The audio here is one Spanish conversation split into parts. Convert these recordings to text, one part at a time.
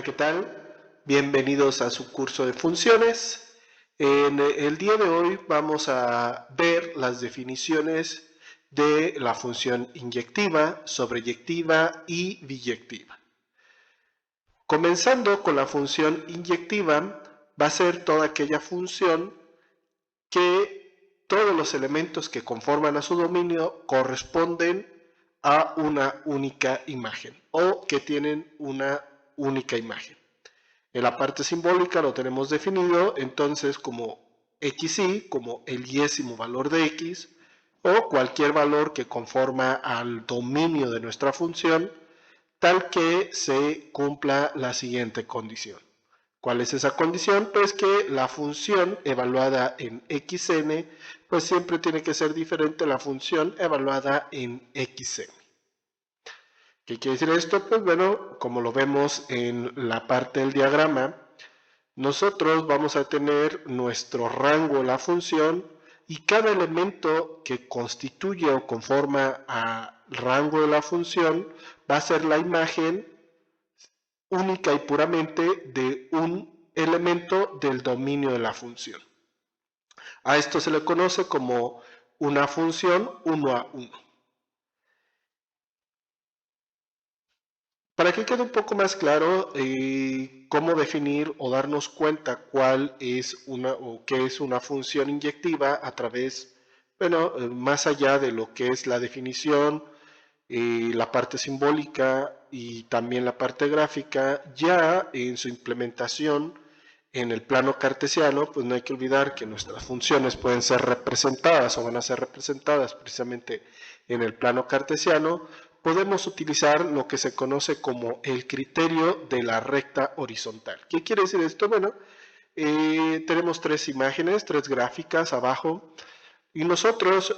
Hola, ¿qué tal? Bienvenidos a su curso de funciones. En el día de hoy vamos a ver las definiciones de la función inyectiva, sobreyectiva y biyectiva. Comenzando con la función inyectiva, va a ser toda aquella función que todos los elementos que conforman a su dominio corresponden a una única imagen o que tienen una única imagen. En la parte simbólica lo tenemos definido entonces como xy, como el yésimo valor de x, o cualquier valor que conforma al dominio de nuestra función, tal que se cumpla la siguiente condición. ¿Cuál es esa condición? Pues que la función evaluada en xn, pues siempre tiene que ser diferente a la función evaluada en xn. ¿Qué quiere decir esto? Pues bueno, como lo vemos en la parte del diagrama, nosotros vamos a tener nuestro rango, la función, y cada elemento que constituye o conforma al rango de la función va a ser la imagen única y puramente de un elemento del dominio de la función. A esto se le conoce como una función 1 a 1. Para que quede un poco más claro cómo definir o darnos cuenta cuál es una o qué es una función inyectiva a través, bueno, más allá de lo que es la definición, la parte simbólica y también la parte gráfica, ya en su implementación en el plano cartesiano, pues no hay que olvidar que nuestras funciones pueden ser representadas o van a ser representadas precisamente en el plano cartesiano. Podemos utilizar lo que se conoce como el criterio de la recta horizontal. ¿Qué quiere decir esto? Bueno, tenemos tres imágenes, tres gráficas abajo, y nosotros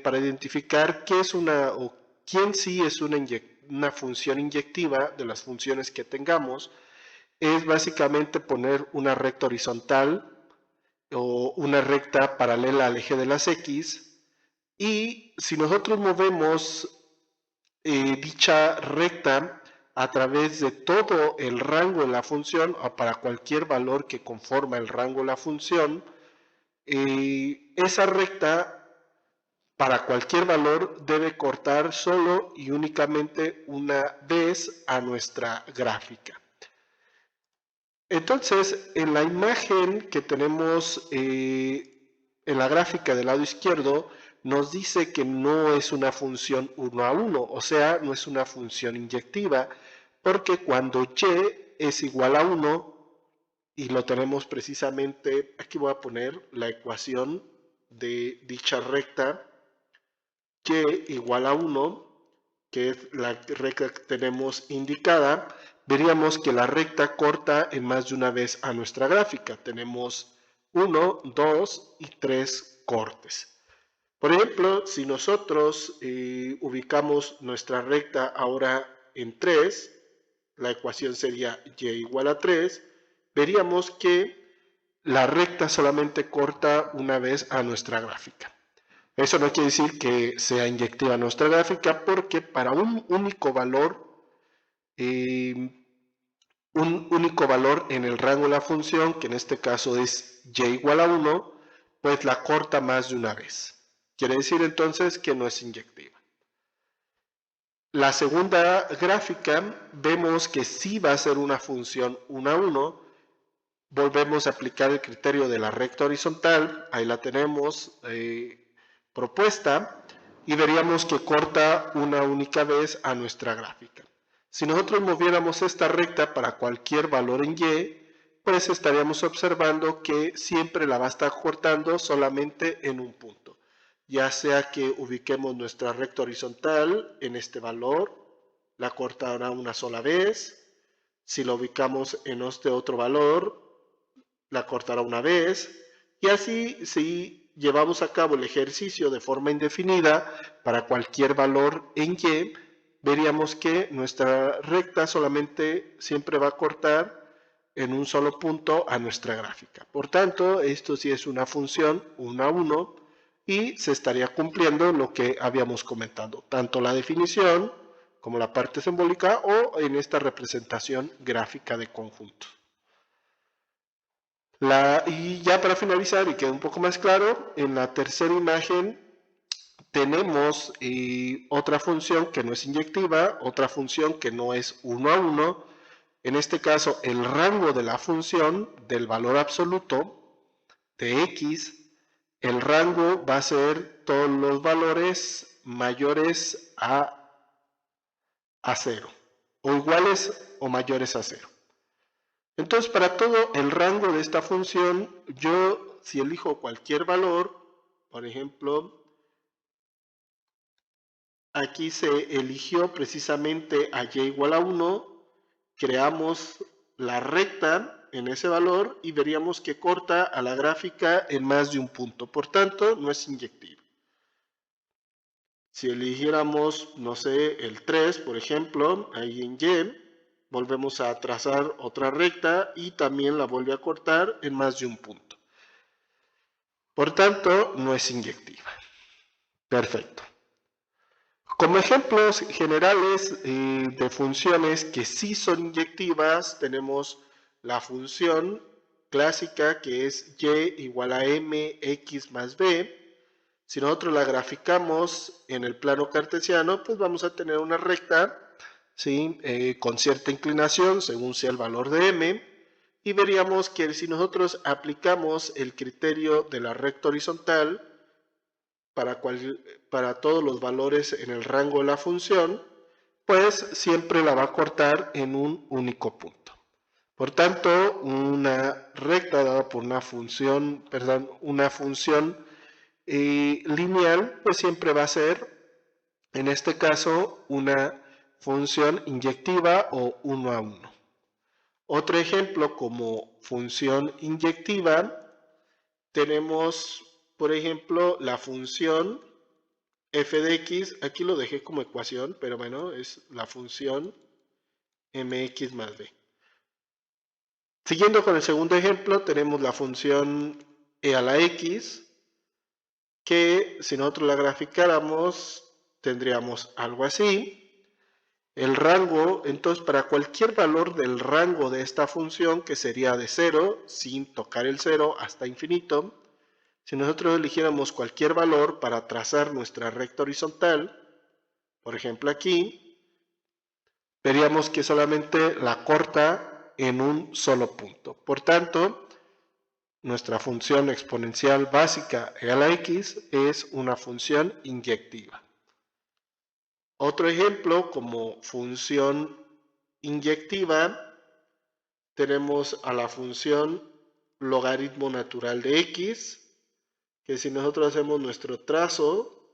para identificar qué es una o quién sí es una función inyectiva de las funciones que tengamos, es básicamente poner una recta horizontal o una recta paralela al eje de las X, y si nosotros movemos dicha recta a través de todo el rango de la función o para cualquier valor que conforma el rango de la función, esa recta para cualquier valor debe cortar solo y únicamente una vez a nuestra gráfica. Entonces, en la imagen que tenemos en la gráfica del lado izquierdo, nos dice que no es una función 1 a 1, o sea, no es una función inyectiva, porque cuando y es igual a 1, y lo tenemos precisamente, aquí voy a poner la ecuación de dicha recta, y igual a 1, que es la recta que tenemos indicada, veríamos que la recta corta en más de una vez a nuestra gráfica. Tenemos 1, 2 y 3 cortes. Por ejemplo, si nosotros ubicamos nuestra recta ahora en 3, la ecuación sería y igual a 3, veríamos que la recta solamente corta una vez a nuestra gráfica. Eso no quiere decir que sea inyectiva nuestra gráfica, porque para un único valor en el rango de la función, que en este caso es y igual a 1, pues la corta más de una vez. Quiere decir entonces que no es inyectiva. La segunda gráfica vemos que sí va a ser una función 1 a 1. Volvemos a aplicar el criterio de la recta horizontal, ahí la tenemos propuesta, y veríamos que corta una única vez a nuestra gráfica. Si nosotros moviéramos esta recta para cualquier valor en y, pues estaríamos observando que siempre la va a estar cortando solamente en un punto. Ya sea que ubiquemos nuestra recta horizontal en este valor, la cortará una sola vez. Si la ubicamos en este otro valor, la cortará una vez, y así si llevamos a cabo el ejercicio de forma indefinida para cualquier valor en y, veríamos que nuestra recta solamente siempre va a cortar en un solo punto a nuestra gráfica. Por tanto, esto sí es una función 1 a 1 y se estaría cumpliendo lo que habíamos comentado, tanto la definición como la parte simbólica o en esta representación gráfica de conjuntos. Y ya para finalizar y quede un poco más claro, en la tercera imagen tenemos otra función que no es inyectiva, otra función que no es 1 a 1. En este caso, el rango de la función del valor absoluto de x, el rango va a ser todos los valores mayores a 0, o iguales o mayores a 0. Entonces, para todo el rango de esta función, yo si elijo cualquier valor, por ejemplo, aquí se eligió precisamente a y igual a 1, creamos la recta en ese valor y veríamos que corta a la gráfica en más de un punto, por tanto no es inyectiva. Si eligiéramos, no sé, el 3, por ejemplo, ahí en y, volvemos a trazar otra recta y también la vuelve a cortar en más de un punto. Por tanto, no es inyectiva. Perfecto. Como ejemplos generales de funciones que sí son inyectivas, tenemos la función clásica que es y igual a mx más b. Si nosotros la graficamos en el plano cartesiano, pues vamos a tener una recta, ¿sí? Con cierta inclinación según sea el valor de m, y veríamos que si nosotros aplicamos el criterio de la recta horizontal para todos los valores en el rango de la función, pues siempre la va a cortar en un único punto. Por tanto, una recta dada por una función lineal, pues siempre va a ser, en este caso, una función inyectiva o 1 a 1. Otro ejemplo como función inyectiva, tenemos, por ejemplo, la función f de x, aquí lo dejé como ecuación, pero bueno, es la función mx más b. Siguiendo con el segundo ejemplo, tenemos la función e a la x, que si nosotros la graficáramos, tendríamos algo así. El rango, entonces para cualquier valor del rango de esta función, que sería de 0, sin tocar el 0 hasta infinito, si nosotros eligiéramos cualquier valor para trazar nuestra recta horizontal, por ejemplo aquí, veríamos que solamente la corta en un solo punto. Por tanto, nuestra función exponencial básica e a la x es una función inyectiva. Otro ejemplo como función inyectiva, tenemos a la función logaritmo natural de x, que si nosotros hacemos nuestro trazo,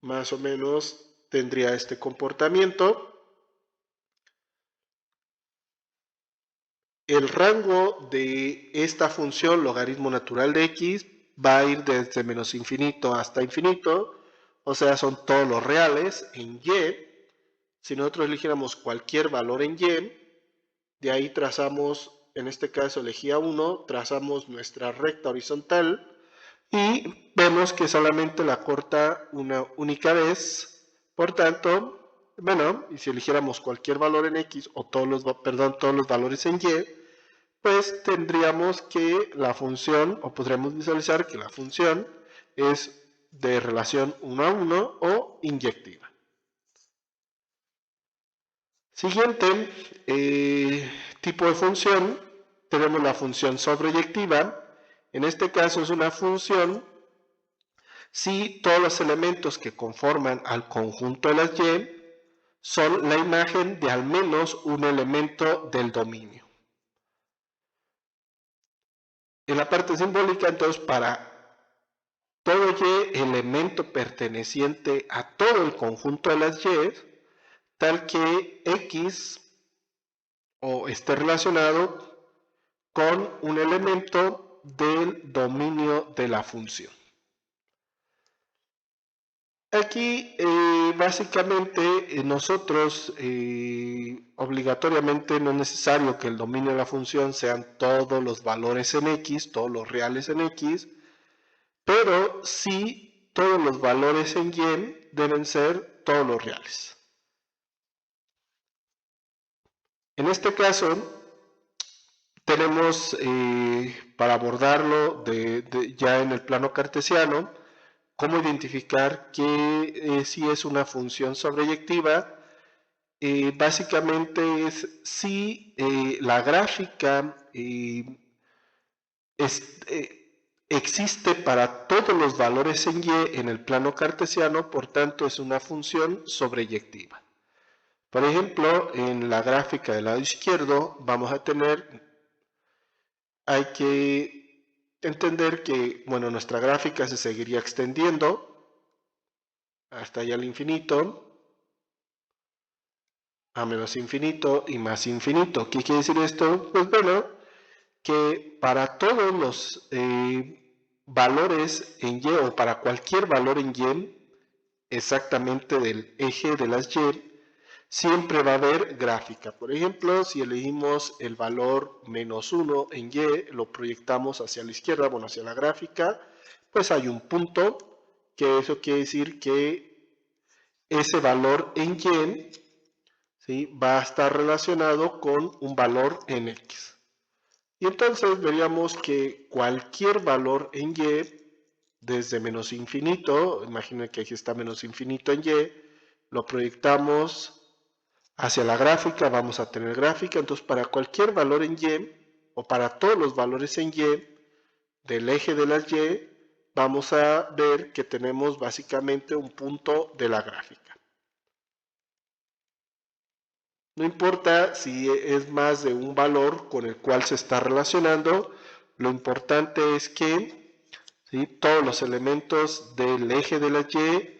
más o menos tendría este comportamiento. El rango de esta función logaritmo natural de x va a ir desde menos infinito hasta infinito, o sea, son todos los reales en y. Si nosotros eligiéramos cualquier valor en y, de ahí trazamos, en este caso elegía 1, trazamos nuestra recta horizontal y vemos que solamente la corta una única vez. Por tanto, bueno, y si eligiéramos cualquier valor en x o todos los valores en y, pues tendríamos que la función, o podríamos visualizar que la función es de relación 1 a 1 o inyectiva. Siguiente tipo de función, tenemos la función sobreyectiva. En este caso es una función si todos los elementos que conforman al conjunto de las y son la imagen de al menos un elemento del dominio. En la parte simbólica, entonces, para todo y elemento perteneciente a todo el conjunto de las y, tal que x o esté relacionado con un elemento del dominio de la función. Aquí básicamente nosotros obligatoriamente no es necesario que el dominio de la función sean todos los valores en x, todos los reales en x, pero sí todos los valores en y deben ser todos los reales. En este caso, tenemos para abordarlo ya en el plano cartesiano, cómo identificar que si es una función sobreyectiva. Básicamente es si la gráfica existe para todos los valores en y en el plano cartesiano, por tanto es una función sobreyectiva. Por ejemplo, en la gráfica del lado izquierdo vamos a tener, hay que entender que, bueno, nuestra gráfica se seguiría extendiendo hasta allá al infinito, a menos infinito y más infinito. ¿Qué quiere decir esto? Pues bueno, que para todos los valores en y o para cualquier valor en y, exactamente del eje de las y, siempre va a haber gráfica. Por ejemplo, si elegimos el valor -1 en y, lo proyectamos hacia la izquierda, bueno, hacia la gráfica, pues hay un punto, que eso quiere decir que ese valor en y, ¿sí?, va a estar relacionado con un valor en x. Y entonces veríamos que cualquier valor en y, desde menos infinito, imaginen que aquí está menos infinito en y, lo proyectamos hacia la gráfica, vamos a tener gráfica. Entonces para cualquier valor en y, o para todos los valores en y, del eje de las y, vamos a ver que tenemos básicamente un punto de la gráfica. No importa si es más de un valor con el cual se está relacionando, lo importante es que, ¿sí?, todos los elementos del eje de la y,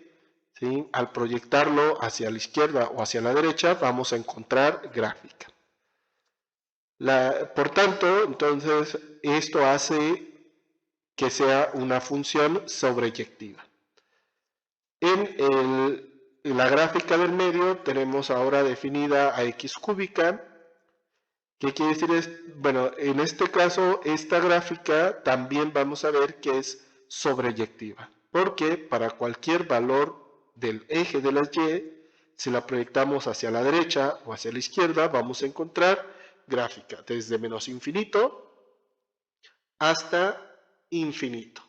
¿sí?, al proyectarlo hacia la izquierda o hacia la derecha, vamos a encontrar gráfica. Por tanto, entonces, esto hace que sea una función sobreyectiva. En la gráfica del medio tenemos ahora definida a x cúbica. ¿Qué quiere decir? Bueno, en este caso, esta gráfica también vamos a ver que es sobreyectiva, porque para cualquier valor del eje de las y, si la proyectamos hacia la derecha o hacia la izquierda, vamos a encontrar gráfica, desde menos infinito hasta infinito.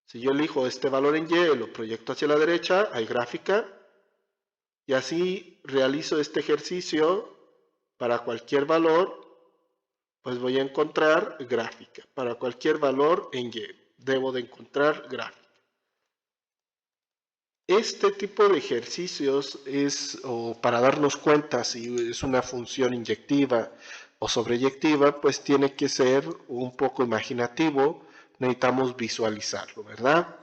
Si yo elijo este valor en y, lo proyecto hacia la derecha, hay gráfica, y así realizo este ejercicio para cualquier valor, pues voy a encontrar gráfica. Para cualquier valor en y, debo de encontrar gráfica. Este tipo de ejercicios es, o para darnos cuenta si es una función inyectiva o sobreyectiva, pues tiene que ser un poco imaginativo, necesitamos visualizarlo, ¿verdad?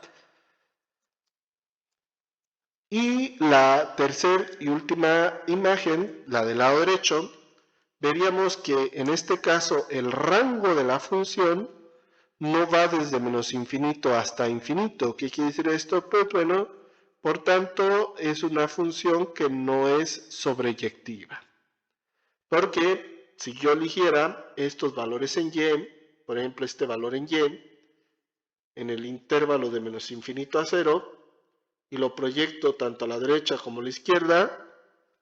Y la tercera y última imagen, la del lado derecho, veríamos que en este caso el rango de la función no va desde menos infinito hasta infinito. ¿Qué quiere decir esto? Pues bueno, por tanto es una función que no es sobreyectiva. Porque si yo eligiera estos valores en y, por ejemplo este valor en y, en el intervalo de menos infinito a 0, y lo proyecto tanto a la derecha como a la izquierda,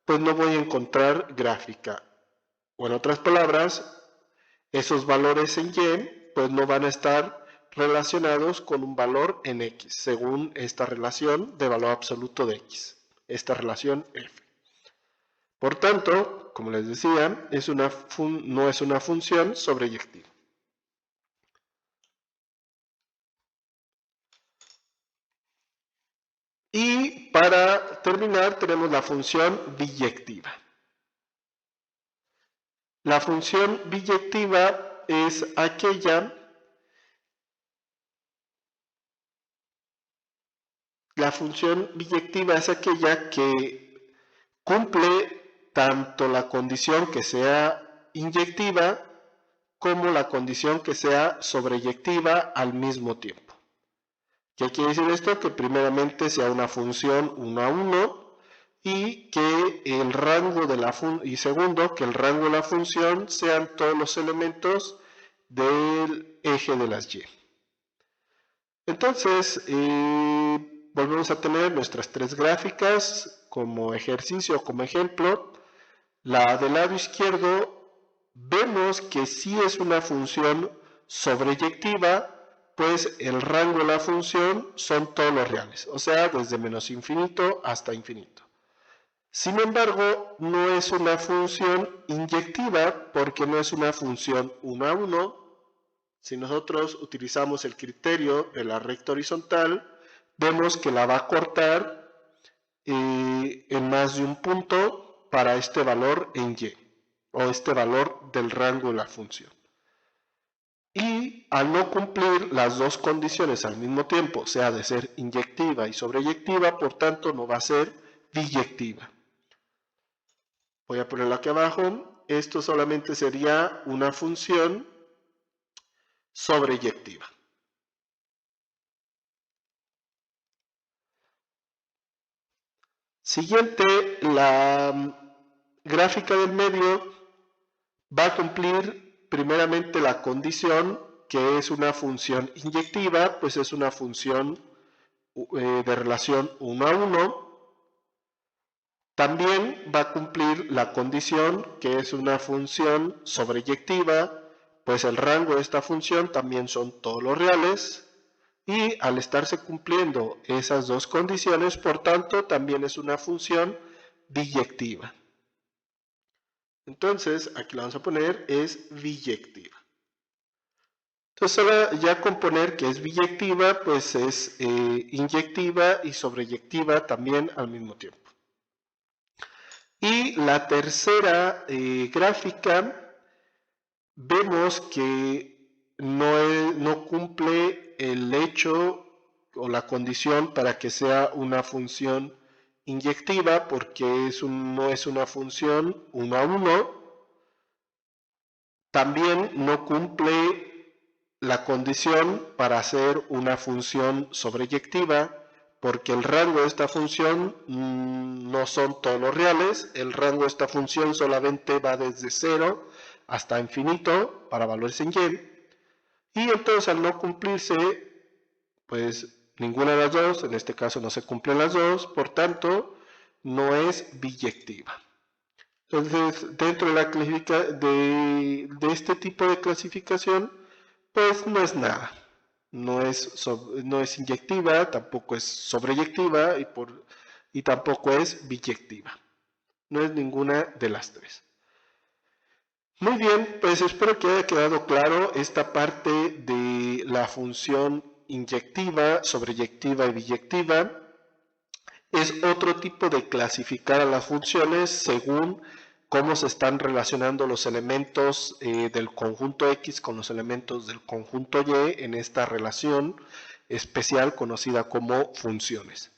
pues no voy a encontrar gráfica. O en otras palabras, esos valores en y pues no van a estar relacionados con un valor en x, según esta relación de valor absoluto de x, esta relación f. Por tanto, como les decía, no es una función sobreyectiva. Y para terminar tenemos la función biyectiva. La función biyectiva es aquella que cumple tanto la condición que sea inyectiva como la condición que sea sobreyectiva al mismo tiempo. ¿Qué quiere decir esto? Que primeramente sea una función 1 a 1 y que el rango de la función, y segundo, que el rango de la función sean todos los elementos del eje de las y. Entonces, volvemos a tener nuestras tres gráficas como ejercicio, como ejemplo. La del lado izquierdo vemos que sí es una función sobreyectiva, pues el rango de la función son todos los reales, o sea, desde menos infinito hasta infinito. Sin embargo, no es una función inyectiva porque no es una función 1 a 1. Si nosotros utilizamos el criterio de la recta horizontal, vemos que la va a cortar en más de un punto para este valor en y, o este valor del rango de la función. Y al no cumplir las dos condiciones al mismo tiempo, o sea, de ser inyectiva y sobreyectiva, por tanto no va a ser biyectiva. Voy a ponerlo aquí abajo. Esto solamente sería una función sobreyectiva. Siguiente, la gráfica del medio va a cumplir primeramente la condición que es una función inyectiva, pues es una función de relación 1 a 1. También va a cumplir la condición que es una función sobreyectiva, pues el rango de esta función también son todos los reales. Y al estarse cumpliendo esas dos condiciones, por tanto, también es una función biyectiva. Entonces, aquí la vamos a poner, es biyectiva. Entonces, solo ya con poner que es biyectiva, pues es inyectiva y sobreyectiva también al mismo tiempo. Y la tercera gráfica, vemos que no cumple el hecho o la condición para que sea una función inyectiva porque no es una función 1 a 1. También no cumple la condición para ser una función sobreyectiva porque el rango de esta función no son todos los reales, el rango de esta función solamente va desde 0 hasta infinito para valores en y, y entonces al no cumplirse, pues ninguna de las dos, en este caso no se cumplen las dos, por tanto no es biyectiva. Entonces, dentro de la de este tipo de clasificación, pues no es nada. No es inyectiva, tampoco es sobreyectiva y tampoco es biyectiva. No es ninguna de las tres. Muy bien, pues espero que haya quedado claro esta parte de la función inyectiva, sobreyectiva y biyectiva. Es otro tipo de clasificar a las funciones según cómo se están relacionando los elementos del conjunto X con los elementos del conjunto Y en esta relación especial conocida como funciones.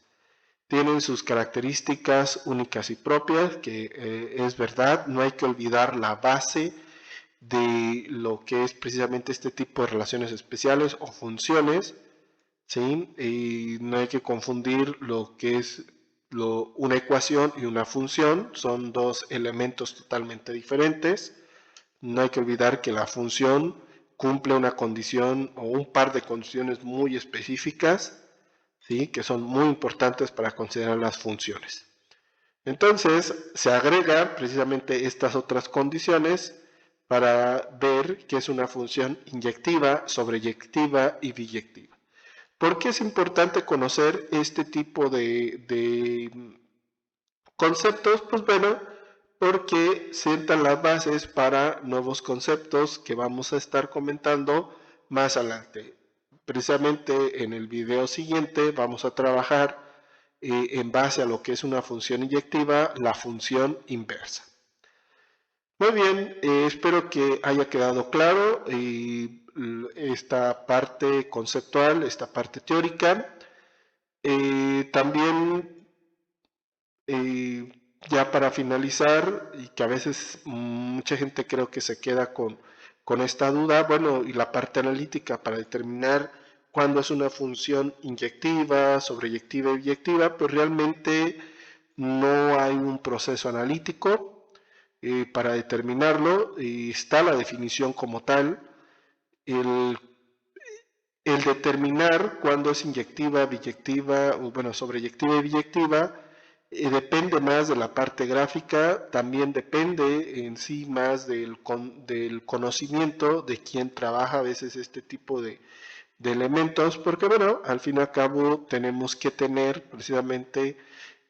Tienen sus características únicas y propias, que es verdad, no hay que olvidar la base de lo que es precisamente este tipo de relaciones especiales o funciones, ¿sí? Y no hay que confundir lo que es una ecuación y una función, son dos elementos totalmente diferentes. No hay que olvidar que la función cumple una condición o un par de condiciones muy específicas, ¿sí? Que son muy importantes para considerar las funciones. Entonces, se agregan precisamente estas otras condiciones para ver que es una función inyectiva, sobreyectiva y biyectiva. ¿Por qué es importante conocer este tipo de conceptos? Pues bueno, porque sientan las bases para nuevos conceptos que vamos a estar comentando más adelante. Precisamente en el video siguiente vamos a trabajar en base a lo que es una función inyectiva, la función inversa. Muy bien, espero que haya quedado claro esta parte conceptual, esta parte teórica. También, ya para finalizar, y que a veces mucha gente creo que se queda con esta duda, bueno, y la parte analítica para determinar cuándo es una función inyectiva, sobreyectiva y biyectiva, pues realmente no hay un proceso analítico para determinarlo, está la definición como tal. El determinar cuándo es inyectiva, biyectiva, bueno, sobreyectiva y biyectiva, depende más de la parte gráfica, también depende en sí más del conocimiento de quien trabaja a veces este tipo de elementos, porque bueno, al fin y al cabo tenemos que tener precisamente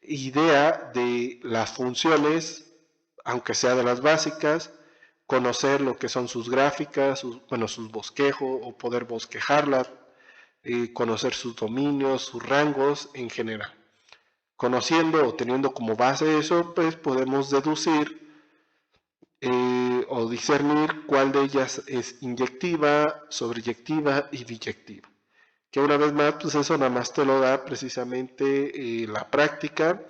idea de las funciones, aunque sea de las básicas, conocer lo que son sus gráficas, sus bosquejos o poder bosquejarlas, conocer sus dominios, sus rangos en general. Conociendo o teniendo como base eso, pues podemos deducir o discernir cuál de ellas es inyectiva, sobreyectiva y biyectiva. Que una vez más, pues eso nada más te lo da precisamente la práctica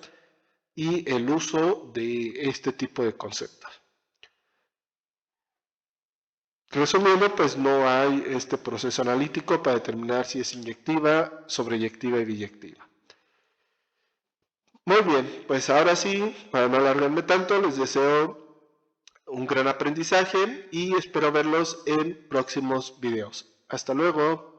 y el uso de este tipo de conceptos. Resumiendo, pues no hay este proceso analítico para determinar si es inyectiva, sobreyectiva y biyectiva. Muy bien, pues ahora sí, para no alargarme tanto, les deseo un gran aprendizaje y espero verlos en próximos videos. Hasta luego.